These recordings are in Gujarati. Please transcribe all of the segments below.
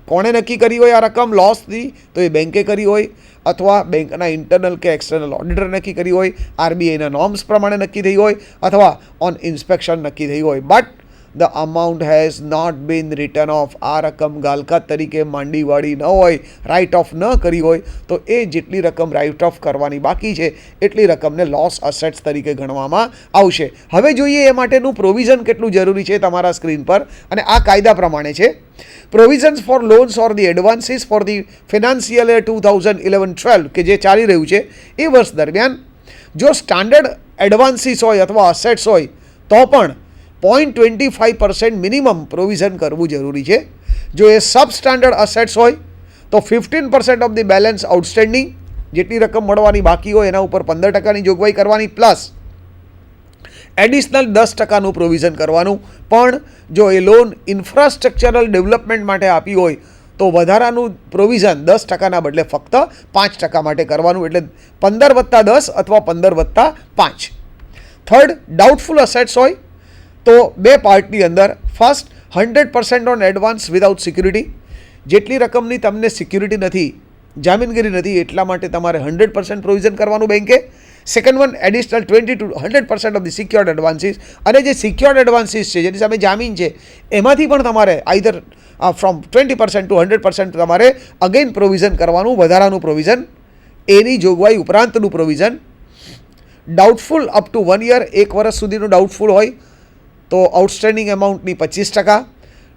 કોણે નક્કી કરી હોય આ રકમ લોસની? તો એ બેંકે કરી હોય, અથવા બેંકના ઇન્ટરનલ કે એક્સટર્નલ ઓડિટર નક્કી કરી હોય, આરબીઆઈના નોર્મ્સ પ્રમાણે નક્કી થઈ હોય, અથવા ઓન ઇન્સ્પેક્શન નક્કી થઈ હોય. But the amount has not been written off. આ રકમ ગાલકાત તરીકે માંડીવાળી ન હોય, રાઇટ ઓફ ન કરી હોય, તો એ જેટલી રકમ રાઇટ ઓફ કરવાની બાકી છે એટલી રકમને લોસ અસેટ્સ તરીકે ગણવામાં આવશે. હવે જોઈએ એ માટેનું પ્રોવિઝન કેટલું જરૂરી છે તમારા સ્ક્રીન પર, અને આ કાયદા પ્રમાણે છે. Provisions for loans or the advances for the financial year 2011-12 કે જે ચાલી રહ્યું છે એ વર્ષ દરમિયાન જો સ્ટાન્ડર્ડ એડવાન્સીસ હોય અથવા અસેટ્સ હોય તો પણ 0.25% મિનિમમ પ્રોવિઝન કરવું જરૂરી છે. જો એ સબ સ્ટાન્ડર્ડ અસેટ્સ હોય તો 15% ઓફ ધી બેલેન્સ આઉટસ્ટેન્ડિંગ, જેટલી રકમ મળવાની બાકી હોય એના ઉપર 15%ની જોગવાઈ કરવાની, પ્લસ એડિશનલ 10%નું પ્રોવિઝન કરવાનું. પણ જો એ લોન ઇન્ફ્રાસ્ટ્રક્ચરલ ડેવલપમેન્ટ માટે આપી હોય તો વધારાનું પ્રોવિઝન 10%ના બદલે ફક્ત 5% માટે કરવાનું, એટલે 15+10 અથવા 15+5. થર્ડ, ડાઉટફુલ અસેટ્સ હોય તો બે પાર્ટની અંદર, first 100% on advance without security, જેટલી રકમની તમને સિક્યુરિટી નથી, જામીનગીરી નથી, એટલા માટે તમારે 100% પ્રોવિઝન કરવાનું બેંકે. Second one, additional 20 to 100% of the secured advances, અને જે સિક્યોર્ડ એડવાન્સીસ છે જેની સામે જામીન છે એમાંથી પણ તમારે આઈધર ફ્રોમ 20% to 100% તમારે અગેન પ્રોવિઝન કરવાનું, વધારાનું પ્રોવિઝન, એની જોગવાઈ ઉપરાંતનું provision. Doubtful up to 1 year, 1 વર્ષ સુધીનું ડાઉટફુલ હોય તો આઉટસ્ટેન્ડિંગ એમાઉન્ટની 25%,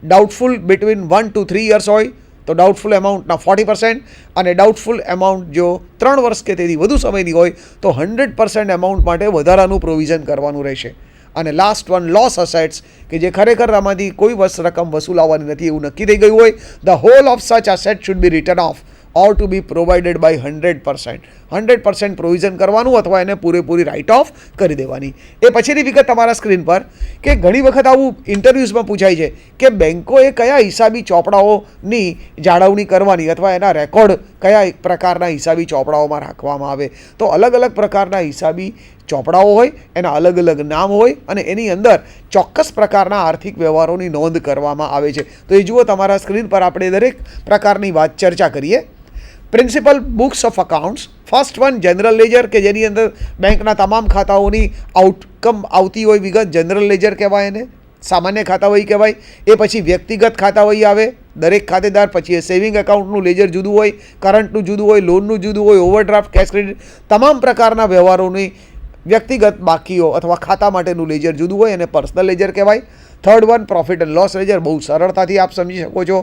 ડાઉટફુલ બિટવીન 1 to 3 years હોય તો ડાઉટફુલ એમાઉન્ટના 40%, અને ડાઉટફુલ એમાઉન્ટ જો 3 વર્ષ કે તેથી વધુ સમયની હોય તો 100% એમાઉન્ટ માટે વધારાનું પ્રોવિઝન કરવાનું રહેશે. અને લાસ્ટ વન, લોસ અસેટ્સ, કે જે ખરેખર આમાંથી કોઈ રકમ વસૂલાવવાની નથી એવું નક્કી થઈ ગયું હોય, the whole of such asset should be written off or to be provided by 100%. 100% provision કરવાનું અથવા એને પૂરેપૂરી રાઇટ ઓફ કરી દેવાની. એ પછીની વિગત તમારા સ્ક્રીન પર, કે ઘણી વખત આવું ઇન્ટરવ્યૂઝમાં પૂછાય છે કે બેંકોએ કયા હિસાબી ચોપડાઓની જાળવણી કરવાની, અથવા એના રેકોર્ડ કયા એક પ્રકારના હિસાબી ચોપડાઓમાં રાખવામાં આવે. તો અલગ અલગ પ્રકારના હિસાબી ચોપડાઓ હોય, એના અલગ અલગ નામ હોય, અને એની અંદર ચોક્કસ પ્રકારના આર્થિક વ્યવહારોની નોંધ કરવામાં આવે છે. તો એ જુઓ તમારા સ્ક્રીન પર, આપણે દરેક પ્રકારની વાત ચર્ચા કરીએ. Principal books of accounts, first one general ledger, કે જેની અંદર બેંકના તમામ ખાતાઓની આઉટકમ આવતી હોય વિગત, જનરલ લેજર કહેવાય એને, સામાન્ય ખાતાવહી કહેવાય. એ પછી વ્યક્તિગત ખાતાવહી આવે દરેક ખાતેદાર, પછી એ સેવિંગ એકાઉન્ટનું લેજર જુદું હોય, કરંટનું જુદું હોય, લોનનું જુદું હોય, ઓવરડ્રાફ્ટ, કેશ ક્રેડિટ, તમામ પ્રકારના વ્યવહારોની વ્યક્તિગત બાકીઓ અથવા ખાતા માટેનું લેજર જુદું હોય, એને પર્સનલ લેજર કહેવાય. Third one, profit and loss ledger, બહુ સરળતાથી આપ સમજી શકો છો.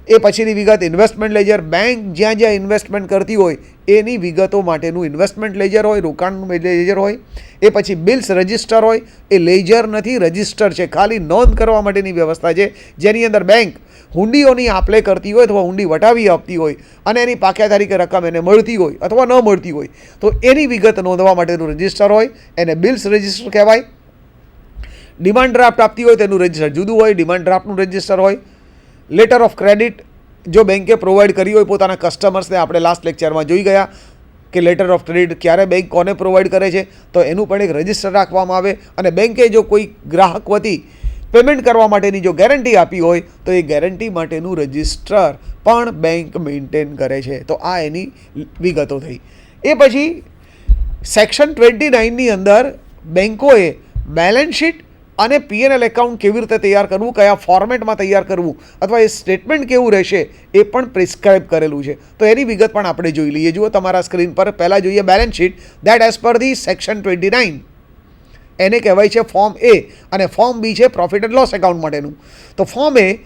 એ પછીની વિગત ઇન્વેસ્ટમેન્ટ લેજર, બેંક જ્યાં જ્યાં ઇન્વેસ્ટમેન્ટ કરતી હોય એની વિગતો માટેનું ઇન્વેસ્ટમેન્ટ લેજર હોય, રોકાણનું લેજર હોય. એ પછી બિલ્સ રજિસ્ટર હોય, એ લેજર નથી, રજિસ્ટર છે, ખાલી નોંધ કરવા માટેની વ્યવસ્થા છે, જેની અંદર બેંક હુંડીઓની આપલે કરતી હોય અથવા હુંડી વટાવી આપતી હોય અને એની પાક્યા તારીખે રકમ એને મળતી હોય અથવા ન મળતી હોય તો એની વિગત નોંધવા માટેનું રજિસ્ટર હોય, એને બિલ્સ રજિસ્ટર કહેવાય. ડિમાન્ડ ડ્રાફ્ટ આપતી હોય તેનું રજિસ્ટર જુદું હોય, ડિમાન્ડ ડ્રાફ્ટનું રજિસ્ટર હોય. લેટર ઓફ ક્રેડિટ જો બેંકે પ્રોવાઈડ કરી હોય પોતાના કસ્ટમર્સને, આપણે લાસ્ટ લેક્ચરમાં જોઈ ગયા કે લેટર ઓફ ક્રેડિટ ક્યારે બેંક કોને પ્રોવાઈડ કરે છે, તો એનું પણ એક રજિસ્ટર રાખવામાં આવે. અને બેંકે જો કોઈ ગ્રાહક વતી પેમેન્ટ કરવા માટેની જો ગેરંટી આપી હોય તો એ ગેરંટી માટેનું રજિસ્ટર પણ બેંક મેન્ટેન કરે છે. તો આ એની વિગતો થઈ. એ પછી સેક્શન 29ની અંદર બેંકોએ બેલેન્સ શીટ અને P&L એકાઉન્ટ કેવી રીતે તૈયાર કરવું, કયા ફોર્મેટમાં તૈયાર કરવું, અથવા એ સ્ટેટમેન્ટ કેવું રહેશે એ પણ પ્રિસ્ક્રાઇબ કરેલું છે. તો એની વિગત પણ આપણે જોઈ લઈએ. જુઓ તમારા સ્ક્રીન પર, પહેલાં જોઈએ balance sheet, that as per the section 29 એને કહેવાય છે ફોર્મ એ, અને ફોર્મ બી છે પ્રોફિટ એન્ડ લોસ એકાઉન્ટ માટેનું. તો ફોર્મ એ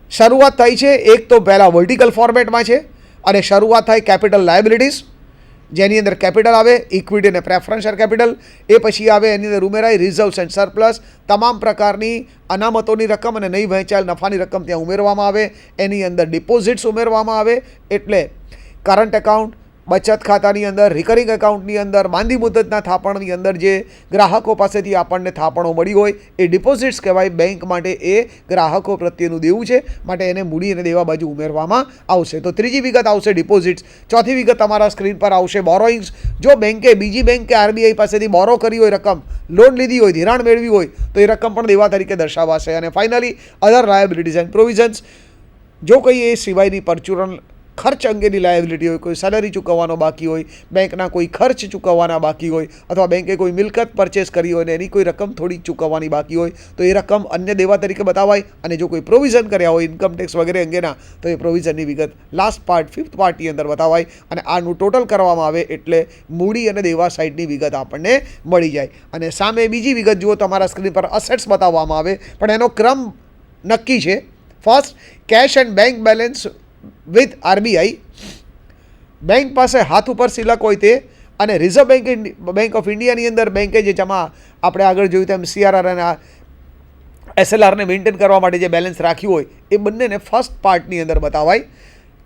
શરૂઆત થાય છે એક તો પહેલાં વર્ટિકલ ફોર્મેટમાં છે, અને શરૂઆત થાય કેપિટલ લાયબિલિટીઝ, જેની અંદર કેપિટલ આવે, ઇક્વિટી અને પ્રેફરન્સ શેર કેપિટલ. એ પછી આવે એની અંદર ઉમેરાય રિઝર્વ્સ એન્ડ સરપ્લસ, તમામ પ્રકારની અનામતોની રકમ અને નહીં વહેંચાયેલ નફાની રકમ ત્યાં ઉમેરવામાં આવે. એની અંદર ડિપોઝિટ્સ ઉમેરવામાં આવે, એટલે કરંટ એકાઉન્ટ, બચત ખાતાની અંદર, રિકરિંગ એકાઉન્ટની અંદર, માંદી મુદતના થાપણની અંદર જે ગ્રાહકો પાસેથી આપણને થાપણો મળી હોય એ ડિપોઝિટ્સ કહેવાય. બેંક માટે એ ગ્રાહકો પ્રત્યેનું દેવું છે, માટે એને મૂડી અને દેવા બાજુ ઉમેરવામાં આવશે. તો ત્રીજી વિગત આવશે ડિપોઝિટ્સ. ચોથી વિગત તમારા સ્ક્રીન પર આવશે બોરોઇંગ્સ. જો બેંકે બીજી બેંક કે આરબીઆઈ પાસેથી બોરો કરી હોય, રકમ લોન લીધી હોય, ધિરાણ મેળવી હોય તો એ રકમ પણ દેવા તરીકે દર્શાવાશે. અને finally other liabilities and provisions, જો કંઈ એ સિવાયની પરચુરણ ખર્ચ અંગેની લાયબિલિટી હોય, કોઈ સેલરી ચૂકવવાનો બાકી હોય, બેંકના કોઈ ખર્ચ ચૂકવવાના બાકી હોય, અથવા બેંકે કોઈ મિલકત પરચેસ કરી હોય ને એની કોઈ રકમ થોડી ચૂકવવાની બાકી હોય, તો એ રકમ અન્ય દેવા તરીકે બતાવાય. અને જો કોઈ પ્રોવિઝન કર્યા હોય ઇન્કમ ટેક્સ વગેરે અંગેના, તો એ પ્રોવિઝનની વિગત લાસ્ટ પાર્ટ 5th પાર્ટની અંદર બતાવાય. અને આનું ટોટલ કરવામાં આવે એટલે મૂડી અને દેવા સાઇડની વિગત આપણને મળી જાય. અને સામે બીજી વિગત જુઓ, તમારા સ્ક્રીન પર અસેટ્સ બતાવવામાં આવે, પણ એનો ક્રમ નક્કી છે. First, cache and bank balance with RBI. Bank પાસે હાથ ઉપર સિલક હોય તે, અને રિઝર્વ બેંક ઓફ ઇન્ડિયાની અંદર બેંકે જે જમા આપણે આગળ જોયું તેમ CRR અને SLRને મેન્ટેન કરવા માટે જે બેલેન્સ રાખ્યું હોય એ બંનેને ફર્સ્ટ પાર્ટની અંદર બતાવાય.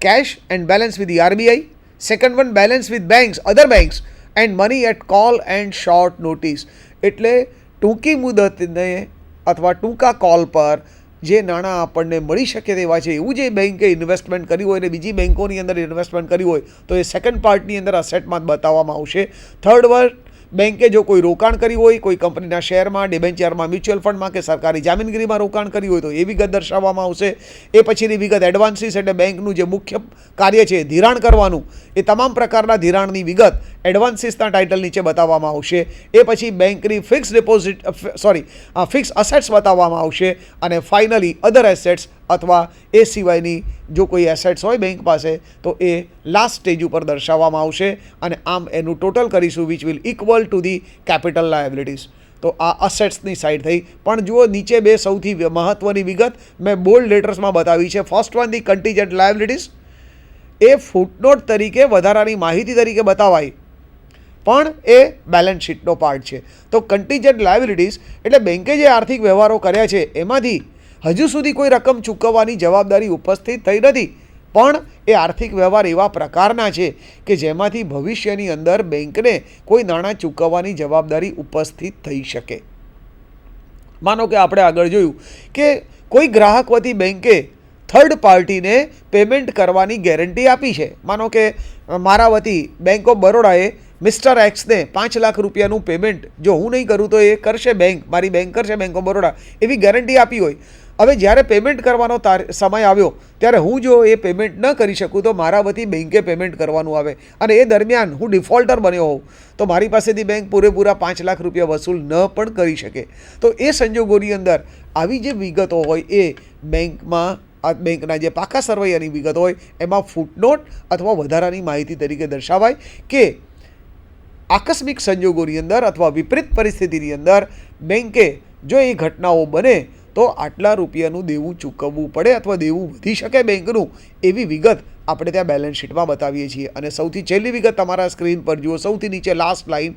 Cash and balance with RBI. Second one, balance with banks, other banks and money at call and short notice. એટલે ટૂંકી મુદતને અથવા ટૂંકા કોલ પર જે નાણાં આપણને મળી શકે તેવા છે એવું જે બેંકે ઇન્વેસ્ટમેન્ટ કર્યું હોય અને બીજી બેંકોની અંદર ઇન્વેસ્ટમેન્ટ કર્યું હોય તો એ સેકન્ડ પાર્ટની અંદર અસેટમાં જ બતાવવામાં આવશે. થર્ડ વન, બેંકે જો કોઈ રોકાણ કર્યું હોય, કોઈ કંપનીના શેરમાં, ડિબેન્ચરમાં, મ્યુચ્યુઅલ ફંડમાં કે સરકારી જામીનગીરીમાં રોકાણ કર્યું હોય તો એ વિગત દર્શાવવામાં આવશે. એ પછીની વિગત એડવાન્સીસ, એટલે બેંકનું જે મુખ્ય કાર્ય છે ધિરાણ કરવાનું, એ તમામ પ્રકારના ધિરાણની વિગત એડવાન્સીસના ટાઇટલ નીચે બતાવવામાં આવશે. એ પછી બેંકની ફિક્સ અસેટ્સ બતાવવામાં આવશે. અને ફાઇનલી અધર એસેટ્સ અથવા એ સિવાયની જો કોઈ એસેટ્સ હોય બેંક પાસે તો એ લાસ્ટ સ્ટેજ ઉપર દર્શાવવામાં આવશે. અને આમ એનું ટોટલ કરીશું which will equal to the capital liabilities. તો આ અસેટ્સની સાઇડ થઈ. પણ જુઓ, નીચે બે સૌથી મહત્ત્વની વિગત મેં બોલ્ડ લેટર્સમાં બતાવી છે. First one, the contingent liabilities. A footnote તરીકે વધારાની માહિતી તરીકે બતાવાય, પણ એ બેલેન્સ શીટનો પાર્ટ છે. તો કન્ટીજન્ટ લાયબિલિટીઝ એટલે બેંકે જે આર્થિક વ્યવહારો કર્યા છે એમાંથી હજુ સુધી કોઈ રકમ ચૂકવવાની જવાબદારી ઉપસ્થિત થઈ નથી, પણ એ આર્થિક વ્યવહાર એવા પ્રકારના છે કે જેમાંથી ભવિષ્યની અંદર બેંકને કોઈ નાણાં ચૂકવવાની જવાબદારી ઉપસ્થિત થઈ શકે. માનો કે આપણે આગળ જોયું કે કોઈ ગ્રાહક વતી બેંકે થર્ડ પાર્ટીને પેમેન્ટ કરવાની ગેરંટી આપી છે. માનો કે મારા વતી બેંક ઓફ બરોડાએ મિસ્ટર એક્સને 5 લાખ રૂપિયાનું પેમેન્ટ જો હું નહીં કરું તો એ કરશે બેંક, મારી બેંક કરશે, બેંક ઓફ બરોડા, એવી ગેરંટી આપી હોય. હવે જ્યારે પેમેન્ટ કરવાનો સમય આવ્યો ત્યારે હું જો એ પેમેન્ટ ન કરી શકું તો મારા વતી બેંકે પેમેન્ટ કરવાનું આવે, અને એ દરમિયાન હું ડિફોલ્ટર બન્યો હોઉં તો મારી પાસેથી બેંક પૂરેપૂરા 5 લાખ રૂપિયા વસૂલ ન પણ કરી શકે. તો એ સંજોગોની અંદર આવી જે વિગતો હોય એ બેંકના જે પાકા સરવૈયાની વિગત હોય એમાં ફૂટનોટ અથવા વધારાની માહિતી તરીકે દર્શાવાય કે આકસ્મિક સંજોગોની અંદર અથવા વિપરીત પરિસ્થિતિની અંદર બેંકે જો એ ઘટનાઓ બને તો આટલા રૂપિયાનું દેવું ચૂકવવું પડે અથવા દેવું વધી શકે બેંકનું, એવી વિગત આપણે ત્યાં બેલેન્સ શીટમાં બતાવીએ છીએ. અને સૌથી છેલ્લી વિગત તમારા સ્ક્રીન પર જુઓ, સૌથી નીચે last line,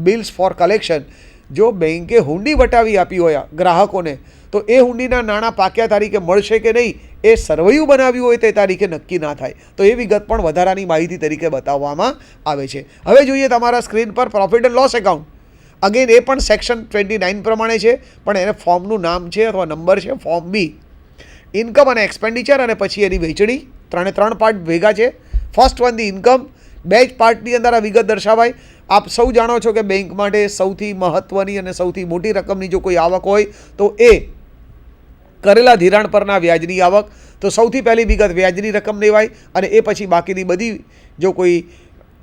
bills for collection. જો બેંકે હુંડી વટાવી આપી હોય ગ્રાહકોને તો એ હુંડીના નાણાં પાક્યા તારીખે મળશે કે નહીં એ સરવૈયું બનાવ્યું હોય તે તારીખે નક્કી ના થાય. તો એ વિગત પણ વધારાની માહિતી તરીકે બતાવવામાં આવે છે. હવે જોઈએ તમારા સ્ક્રીન પર profit and loss account. Again એ પણ સેક્શન 29 પ્રમાણે છે, પણ એને ફોર્મનું નામ છે અથવા નંબર છે ફોર્મ બી. ઇન્કમ અને એક્સપેન્ડિચર અને પછી એની વહેંચણી, ત્રણ પાર્ટ ભેગા છે. First one, the income. બે જ પાર્ટની અંદર આ વિગત દર્શાવાય. આપ સૌ જાણો છો કે બેંક માટે સૌથી મહત્ત્વની અને સૌથી મોટી રકમની જો કોઈ આવક હોય તો એ કરેલા ધિરાણ પરના વ્યાજની આવક. તો સૌથી પહેલી વિગત વ્યાજની રકમ લેવાય, અને એ પછી બાકીની બધી જો કોઈ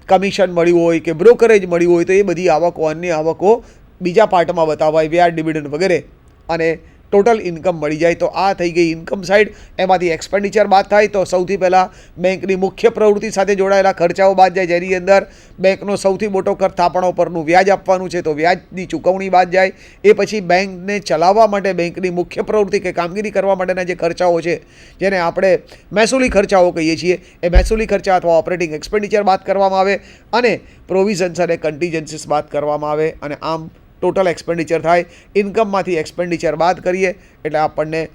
કમિશન મળ્યું હોય કે બ્રોકરેજ મળ્યું હોય તો એ બધી આવકો, અન્ય આવકો બીજા પાર્ટમાં બતાવાય, વ્યાજ, ડિવિડન્ડ વગેરે, અને ટોટલ ઇન્કમ મળી જાય. તો આ થઈ ગઈ ઇન્કમ સાઇડ. એમાંથી એક્સપેન્ડિચર બાદ થાય તો સૌથી પહેલાં બેંકની મુખ્ય પ્રવૃત્તિ સાથે જોડાયેલા ખર્ચાઓ બાદ જાય, જેની અંદર બેંકનો સૌથી મોટો ખર્ચ થાપણો પરનું વ્યાજ આપવાનું છે તો વ્યાજની ચૂકવણી બાદ જાય. એ પછી બેંકને ચલાવવા માટે બેંકની મુખ્ય પ્રવૃત્તિ કે કામગીરી કરવા માટેના જે ખર્ચાઓ છે જેને આપણે મહેસૂલી ખર્ચાઓ કહીએ છીએ એ મહેસૂલી ખર્ચા અથવા ઓપરેટિંગ એક્સપેન્ડિચર બાદ કરવામાં આવે, અને પ્રોવિઝન્સ અને કન્ટીજન્સીસ બાદ કરવામાં આવે, અને આમ ટોટલ એક્સપેન્ડિચર થાય. ઇન્કમમાંથી એક્સપેન્ડિચર બાદ કરીએ એટલે આપણને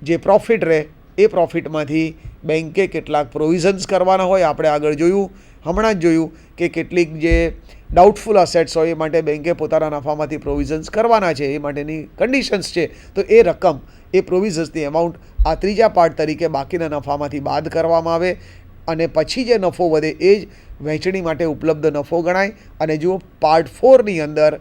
જે પ્રોફિટ રહે એ પ્રોફિટમાંથી બેંકે કેટલાક પ્રોવિઝન્સ કરવાના હોય. આપણે આગળ જોયું, હમણાં જ જોયું કે કેટલીક જે ડાઉટફુલ અસેટ્સ હોય એ માટે બેંકે પોતાના નફામાંથી પ્રોવિઝન્સ કરવાના છે, એ માટેની કન્ડિશન્સ છે. તો એ રકમ, એ પ્રોવિઝન્સની અમાઉન્ટ આ ત્રીજા પાર્ટ તરીકે બાકીના નફામાંથી બાદ કરવામાં આવે, અને પછી જે નફો વધે એ જ વહેંચણી માટે ઉપલબ્ધ નફો ગણાય. અને જુઓ પાર્ટ 4ની અંદર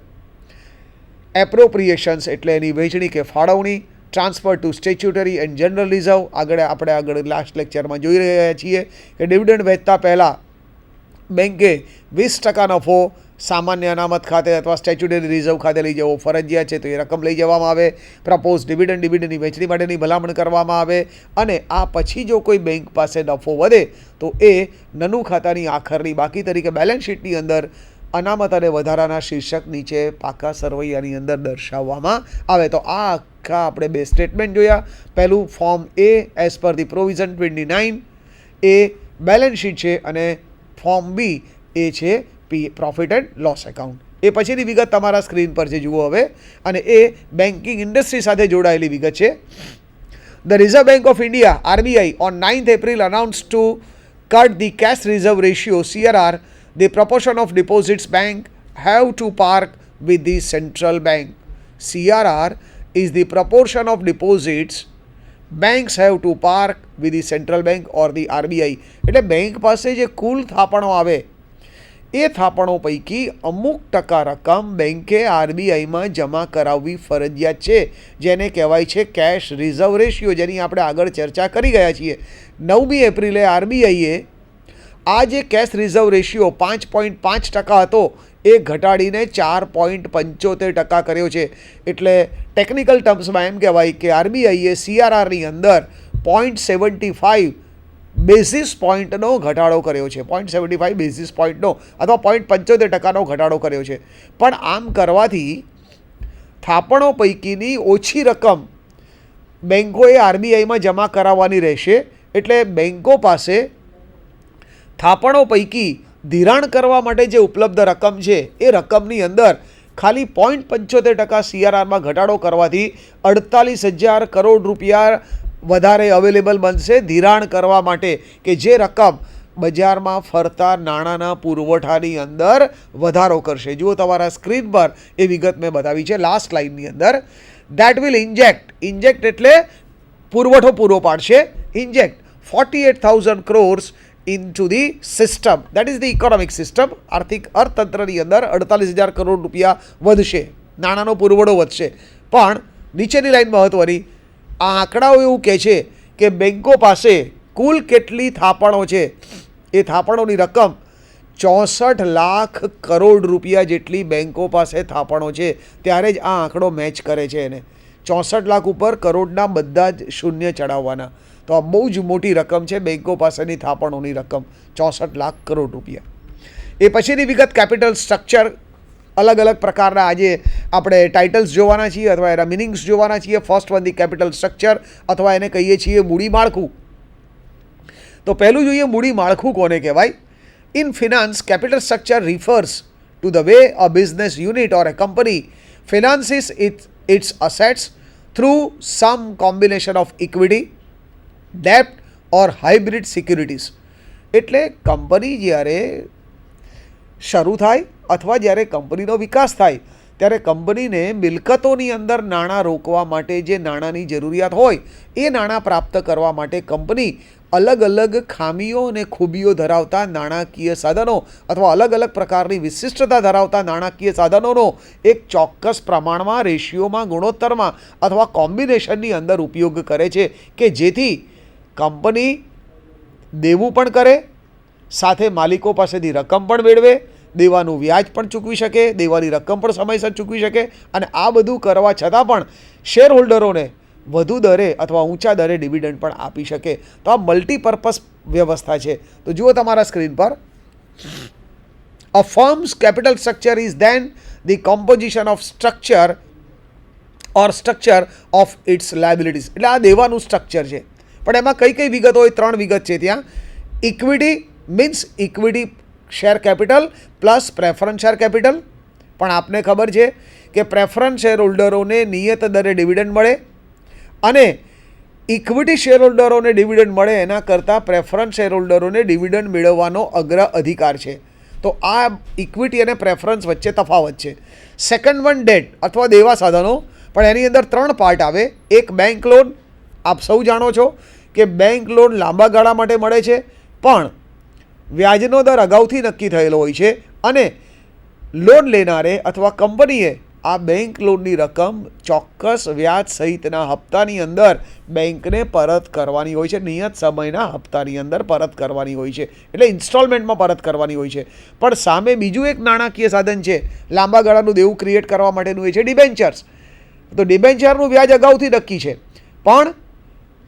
એપ્રોપ્રિએશન્સ એટલે એની વહેંચણી કે ફાળવણી, transfer two statutory and general reserve. આગળ લાસ્ટ લેક્ચરમાં જોઈ રહ્યા છીએ કે ડિવિડન્ડ વહેંચતા પહેલાં બેંકે 20% નફો સામાન્ય અનામત ખાતે અથવા સ્ટેચ્યુટરી રિઝર્વ ખાતે લઈ જવો ફરજિયાત છે, તો એ રકમ લઈ જવામાં આવે. પ્રપોઝ ડિવિડન્ડની વહેંચણી માટેની ભલામણ કરવામાં આવે. અને આ પછી જો કોઈ બેંક પાસે નફો વધે તો એ નનું ખાતાની આખરની બાકી તરીકે બેલેન્સ શીટની અંદર અનામત અને વધારાના શીર્ષક નીચે પાકા સરવૈયાની અંદર દર્શાવવામાં આવે. તો આ આખા આપણે 2 સ્ટેટમેન્ટ જોયા. પહેલું form A as per the provision 29 A balance sheet છે અને ફોર્મ બી એ છે પ્રોફિટ એન્ડ લોસ એકાઉન્ટ. એ પછીની વિગત તમારા સ્ક્રીન પર છે, જુઓ હવે. અને એ બેન્કિંગ ઇન્ડસ્ટ્રી સાથે જોડાયેલી વિગત છે. The reserve bank of India RBI on 9th April announced to cut the cash reserve ratio CRR. The proportion of deposits bank have to park with the central bank. CRR is the proportion of deposits banks have to park with the central bank or the RBI. એટલે બેંક પાસે જે કુલ થાપણો આવે એ થાપણો પૈકી અમુક ટકા રકમ બેંકે આરબીઆઈમાં જમા કરાવવી ફરજિયાત છે, જેને કહેવાય છે કેશ રિઝર્વ રેશિયો, જેની આપણે આગળ ચર્ચા કરી ગયા છીએ. 9મી એપ્રિલે આરબીઆઈએ આ જે કેશ રિઝર્વ રેશિયો 5.5% હતો એ ઘટાડીને 4.75% કર્યો છે. એટલે ટેકનિકલ ટર્મ્સમાં એમ કહેવાય કે આરબીઆઈએ CRRની અંદર 0.75 બેઝિસ પોઈન્ટનો ઘટાડો કર્યો છે. 0.75 બેઝિસ પોઈન્ટનો અથવા 0.75%નો ઘટાડો કર્યો છે. પણ આમ કરવાથી થાપણો પૈકીની ઓછી રકમ બેંકોએ આરબીઆઈમાં જમા કરાવવાની રહેશે. એટલે બેંકો પાસે થાપણો પૈકી ધિરાણ કરવા માટે જે ઉપલબ્ધ રકમ છે એ રકમની અંદર ખાલી 0.75% CRRમાં ઘટાડો કરવાથી 48,000 કરોડ રૂપિયા વધારે અવેલેબલ બનશે ધિરાણ કરવા માટે, કે જે રકમ બજારમાં ફરતા નાણાંના પુરવઠાની અંદર વધારો કરશે. જુઓ તમારા સ્ક્રીન પર એ વિગત મેં બતાવી છે લાસ્ટ લાઇનની અંદર. દેટ વિલ ઇન્જેક્ટ એટલે પુરવઠો પૂરો પાડશે. Inject 48,000 crores into the system, that is the economic system. આર્થિક અર્થતંત્રની અંદર 48,000 કરોડ રૂપિયા વધશે, નાણાંનો પુરવઠો વધશે. પણ નીચેની લાઈન મહત્વની, આ આંકડાઓ એવું કહે છે કે બેંકો પાસે કુલ કેટલી થાપણો છે એ થાપણોની રકમ 64 લાખ કરોડ રૂપિયા જેટલી બેંકો પાસે થાપણો છે. ત્યારે જ આ આંકડો મેચ કરે છે એને. 64 લાખ ઉપર કરોડના બધા જ શૂન્ય ચડાવવાના. તો આ બહુ જ મોટી રકમ છે બેંકો પાસેની થાપણોની રકમ, 64 લાખ કરોડ રૂપિયા. એ પછીની વિગત કેપિટલ સ્ટ્રક્ચર. અલગ અલગ પ્રકારના આજે આપણે ટાઇટલ્સ જોવાના છીએ અથવા એના મિનિંગ્સ જોવાના છીએ. First one the capital structure અથવા એને કહીએ છીએ મૂડી માળખું. તો પહેલું જોઈએ મૂડી માળખું કોને કહેવાય. In finance, capital structure refers to the way a business unit or a company finances its assets through some combination of equity, debt or hybrid securities. એટલે કંપની જ્યારે શરૂ થાય અથવા જ્યારે કંપનીનો વિકાસ થાય ત્યારે કંપનીને મિલકતોની અંદર નાણાં રોકવા માટે જે નાણાંની જરૂરિયાત હોય એ નાણાં પ્રાપ્ત કરવા માટે કંપની અલગ અલગ ખામીઓ અને ખૂબીઓ ધરાવતા નાણાકીય સાધનો અથવા અલગ અલગ પ્રકારની વિશિષ્ટતા ધરાવતા નાણાકીય સાધનોનો એક ચોક્કસ પ્રમાણમાં, રેશિયોમાં, ગુણોત્તરમાં અથવા કોમ્બિનેશનની અંદર ઉપયોગ કરે છે, કે જેથી કંપની દેવું પણ કરે, સાથે માલિકો પાસેથી રકમ પણ મેળવે, દેવાનું વ્યાજ પણ ચૂકવી શકે, દેવાની રકમ પણ સમયસર ચૂકવી શકે, અને આ બધું કરવા છતાં પણ શેર હોલ્ડરોને વધુ દરે અથવા ઊંચા દરે ડિવિડન્ડ પણ આપી શકે. તો આ મલ્ટીપર્પઝ વ્યવસ્થા છે. તો જુઓ તમારા સ્ક્રીન પર. A firm's capital structure is then the composition of structure of its liabilities. એટલે આ દેવાનું સ્ટ્રક્ચર છે. પણ એમાં કઈ કઈ વિગત હોય? 3 વિગત છે ત્યાં. Equity means equity share capital plus preference share capital. પણ આપને ખબર છે કે પ્રેફરન્સ શેર હોલ્ડરોને નિયત દરે ડિવિડન્ડ મળે અને ઇક્વિટી શેર હોલ્ડરોને ડિવિડન્ડ મળે એના કરતાં પ્રેફરન્સ શેર હોલ્ડરોને ડિવિડન્ડ મેળવવાનો અગ્ર અધિકાર છે. તો આ ઇક્વિટી અને પ્રેફરન્સ વચ્ચે તફાવત છે. સેકન્ડ વન ડેટ અથવા દેવા સાધનો. પણ એની અંદર 3 પાર્ટ આવે. એક બેંક લોન. આપ સૌ જાણો છો કે બેંક લોન લાંબા ગાળા માટે મળે છે, પણ વ્યાજનો દર અગાઉથી નક્કી થયેલો હોય છે અને લોન લેનારે અથવા કંપનીએ આ બેંક લોનની રકમ ચોક્કસ વ્યાજ સહિતના હપ્તાની અંદર બેંકને પરત કરવાની હોય છે, નિયત સમયના હપ્તાની અંદર પરત કરવાની હોય છે, એટલે ઇન્સ્ટોલમેન્ટમાં પરત કરવાની હોય છે. પણ સામે બીજું એક નાણાકીય સાધન છે લાંબા ગાળાનું દેવું ક્રિએટ કરવા માટેનું, એ છે ડિબેન્ચર્સ. તો ડિબેન્ચરનું વ્યાજ અગાઉથી નક્કી છે, પણ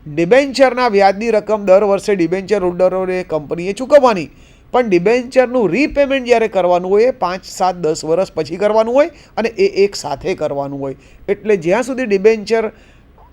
ડિબેન્ચરના વ્યાજની રકમ દર વર્ષે ડિબેન્ચર હોલ્ડરોને કંપનીએ ચૂકવવાની. પણ ડિબેન્ચરનું રીપેમેન્ટ જ્યારે કરવાનું હોય એ 5, 7, 10 વર્ષ પછી કરવાનું હોય અને એ એક સાથે કરવાનું હોય. એટલે જ્યાં સુધી ડિબેન્ચર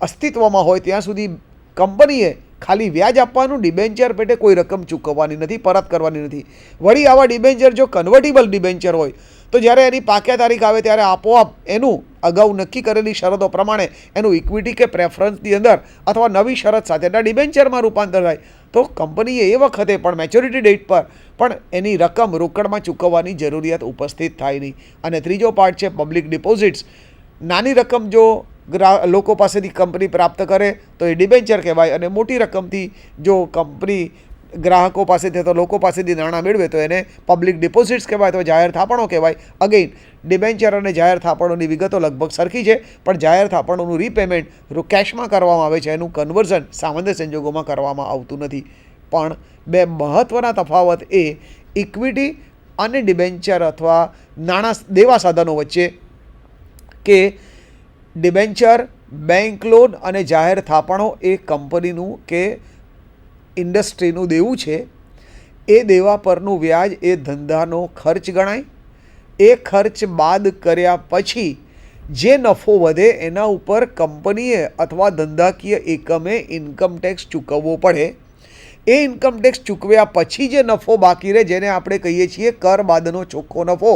અસ્તિત્વમાં હોય ત્યાં સુધી કંપનીએ ખાલી વ્યાજ આપવાનું, ડિબેન્ચર પેટે કોઈ રકમ ચૂકવવાની નથી, પરત કરવાની નથી. વળી આવા ડિબેન્ચર જો કન્વર્ટિબલ ડિબેન્ચર હોય તો જ્યારે એની પાક્યા તારીખ આવે ત્યારે આપોઆપ એનું અગાઉ નક્કી કરેલી શરતો પ્રમાણે એનું ઇક્વિટી કે પ્રેફરન્સની અંદર અથવા નવી શરત સાથેના ડિબેન્ચરમાં રૂપાંતર થાય. તો કંપનીએ એ વખતે પણ મેચ્યોરિટી ડેટ પર પણ એની રકમ રોકડમાં ચૂકવવાની જરૂરિયાત ઉપસ્થિત થાય નહીં. અને ત્રીજો પાર્ટ છે પબ્લિક ડિપોઝિટ્સ. નાની રકમ જો લોકો પાસેથી કંપની પ્રાપ્ત કરે તો એ ડિબેન્ચર કહેવાય, અને મોટી રકમથી જો કંપની ગ્રાહકો પાસેથી અથવા લોકો પાસેથી નાણાં મેળવે તો એને પબ્લિક ડિપોઝિટ્સ કહેવાય અથવા જાહેર થાપણો કહેવાય. અગેઇન ડિબેન્ચર અને જાહેર થાપણોની વિગતો લગભગ સરખી છે, પણ જાહેર થાપણોનું રીપેમેન્ટ કેશમાં કરવામાં આવે છે, એનું કન્વર્ઝન સામાન્ય સંજોગોમાં કરવામાં આવતું નથી. પણ બે મહત્ત્વના તફાવત એ ઇક્વિટી અને ડિબેન્ચર અથવા નાણાં દેવા સાધનો વચ્ચે કે ડિબેન્ચર, બેંક લોન અને જાહેર થાપણો એ કંપનીનું કે ઇન્ડસ્ટ્રીનું દેવું છે. એ દેવા પરનું વ્યાજ એ ધંધાનો ખર્ચ ગણાય. એ ખર્ચ બાદ કર્યા પછી જે નફો વધે એના ઉપર કંપનીએ અથવા ધંધાકીય એકમે ઇન્કમટેક્સ ચૂકવવો પડે. એ ઇન્કમટેક્સ ચૂકવ્યા પછી જે નફો બાકી રહે, જેને આપણે કહીએ છીએ કર બાદનો ચોખ્ખો નફો,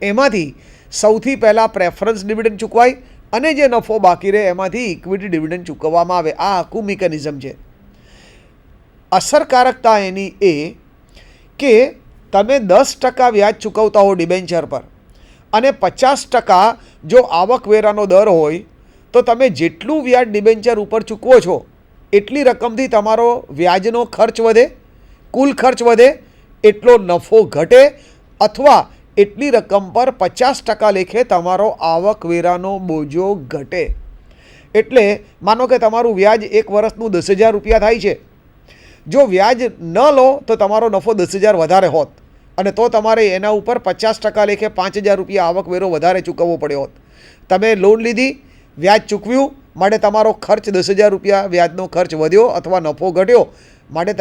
એમાંથી સૌથી પહેલાં પ્રેફરન્સ ડિવિડન્ડ ચૂકવાય અને જે નફો બાકી રહે એમાંથી ઇક્વિટી ડિવિડન્ડ ચૂકવવામાં આવે. આ આખું મિકેનિઝમ છે. અસરકારકતા એની એ કે તમે 10% વ્યાજ ચૂકવતા હો ડિબેન્ચર પર અને 50% જો આવકવેરાનો દર હોય તો તમે જેટલું વ્યાજ ડિબેન્ચર ઉપર ચૂકવો છો એટલી રકમથી તમારો વ્યાજનો ખર્ચ વધે, કુલ ખર્ચ વધે, એટલો નફો ઘટે, અથવા એટલી રકમ પર 50% લેખે તમારો આવકવેરાનો બોજો ઘટે. એટલે માનો કે તમારું વ્યાજ એક વર્ષનું 10,000 રૂપિયા થાય છે. જો વ્યાજ ન લો તો તમારો નફો 10,000 વધારે હોત અને તો તમારે એના ઉપર 50% લેખે 5,000 રૂપિયા આવકવેરો વધારે ચૂકવવો પડ્યો હોત. તમે લોન લીધી, વ્યાજ ચૂકવ્યું, માટે તમારો ખર્ચ 10,000 રૂપિયા વ્યાજનો ખર્ચ વધ્યો અથવા નફો ઘટ્યો, માટે